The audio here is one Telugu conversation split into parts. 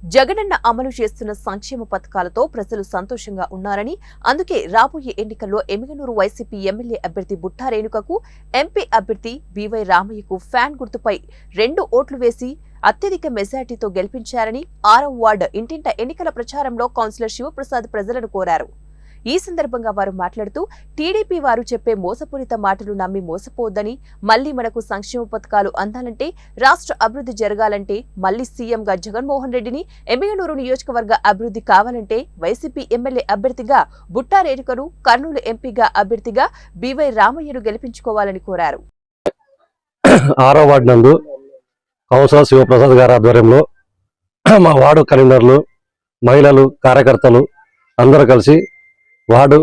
జగనన్న అమలు చేస్తున్న సంక్షేమ పథకాలతో ప్రజలు సంతోషంగా ఉన్నారని, అందుకే రాబోయే ఎన్నికల్లో ఎమ్మిగనూరు వైసీపీ ఎమ్మెల్యే అభ్యర్థి బుట్టా రేణుకకు, ఎంపీ అభ్యర్థి బీవై రామయ్యకు ఫ్యాన్ గుర్తుపై 2 ఓట్లు వేసి అత్యధిక మెజార్టీతో గెలిపించారని 6వ వార్డు ఇంటింట ఎన్నికల ప్రచారంలో కౌన్సిలర్ శివప్రసాద్ ప్రజలను కోరారు. ఈ సందర్భంగా వారు మాట్లాడుతూ, టీడీపీ వారు చెప్పే మోసపూరిత మాటలు నమ్మి మోసపోవద్దని, మళ్లీ మనకు సంక్షేమ పథకాలు అందాలంటే, రాష్ట్ర అభివృద్ధి జరగాలంటే, మళ్లీ సీఎంగా జగన్మోహన్ రెడ్డిని, ఎమ్మిగనూరు నియోజకవర్గ అభివృద్ధి కావాలంటే వైసీపీ ఎమ్మెల్యే అభ్యర్థిగా బుట్టా రేణుకను, కర్నూలు ఎంపీగా అభ్యర్థిగా బీవై రామయ్యను గెలిపించుకోవాలని కోరారు. 6వ వార్డు నందు కౌన్సిలర్ శివప్రసాద్ గారి ఆధ్వర్యంలో మా వార్డు కన్వీనర్లు, మహిళలు, కార్యకర్తలు అందరూ కలిసి వార్డు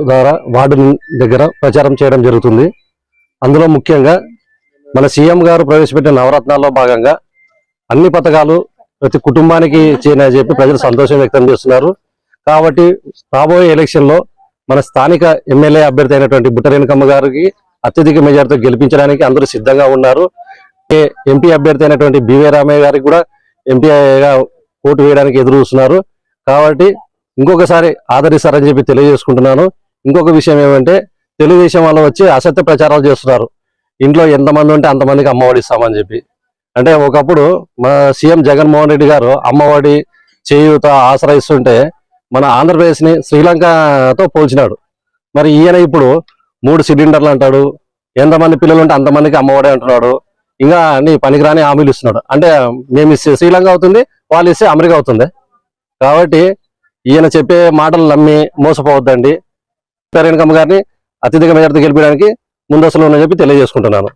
దగ్గర ప్రచారం చేయడం జరుగుతుంది. అందులో ముఖ్యంగా మన సీఎం గారు ప్రవేశపెట్టిన నవరత్నాల్లో భాగంగా అన్ని పథకాలు ప్రతి కుటుంబానికి చేయని చెప్పి ప్రజలు సంతోషం వ్యక్తం చేస్తున్నారు. కాబట్టి రాబోయే ఎలక్షన్లో మన స్థానిక ఎమ్మెల్యే అభ్యర్థి అయినటువంటి బుట్ట రేణుకమ్మ గారికి అత్యధిక మెజార్టీతో గెలిపించడానికి అందరూ సిద్ధంగా ఉన్నారు. ఎంపీ అభ్యర్థి అయినటువంటి బీవై రామయ్య గారికి కూడా ఎంపీగా ఓటు వేయడానికి ఎదురు చూస్తున్నారు. కాబట్టి ఇంకొకసారి ఆదరిస్తారని చెప్పి తెలియజేసుకుంటున్నాను. ఇంకొక విషయం ఏమంటే, తెలుగుదేశం వాళ్ళు వచ్చి అసత్య ప్రచారాలు చేస్తున్నారు. ఇంట్లో ఎంతమంది ఉంటే అంతమందికి అమ్మఒడి ఇస్తామని చెప్పి. అంటే ఒకప్పుడు మన సీఎం జగన్మోహన్ రెడ్డి గారు అమ్మఒడి, చేయూత, ఆసరా ఇస్తుంటే మన ఆంధ్రప్రదేశ్ని శ్రీలంకతో పోల్చినాడు. మరి ఈయన ఇప్పుడు 3 సిలిండర్లు అంటాడు, ఎంతమంది పిల్లలు ఉంటే అంతమందికి అమ్మఒడి అంటున్నాడు. ఇంకా అన్ని పనికిరాని హామీలు ఇస్తున్నాడు. అంటే మేము ఇస్తే శ్రీలంక అవుతుంది, వాళ్ళు ఇస్తే అమెరికా అవుతుంది. కాబట్టి ఈయన చెప్పే మాటలు నమ్మి మోసపోవద్దండి. రేణుకమ్మ గారిని అత్యధిక మెజార్టీ గెలిపడానికి ముందస్తులో ఉందని చెప్పి తెలియజేసుకుంటున్నాను.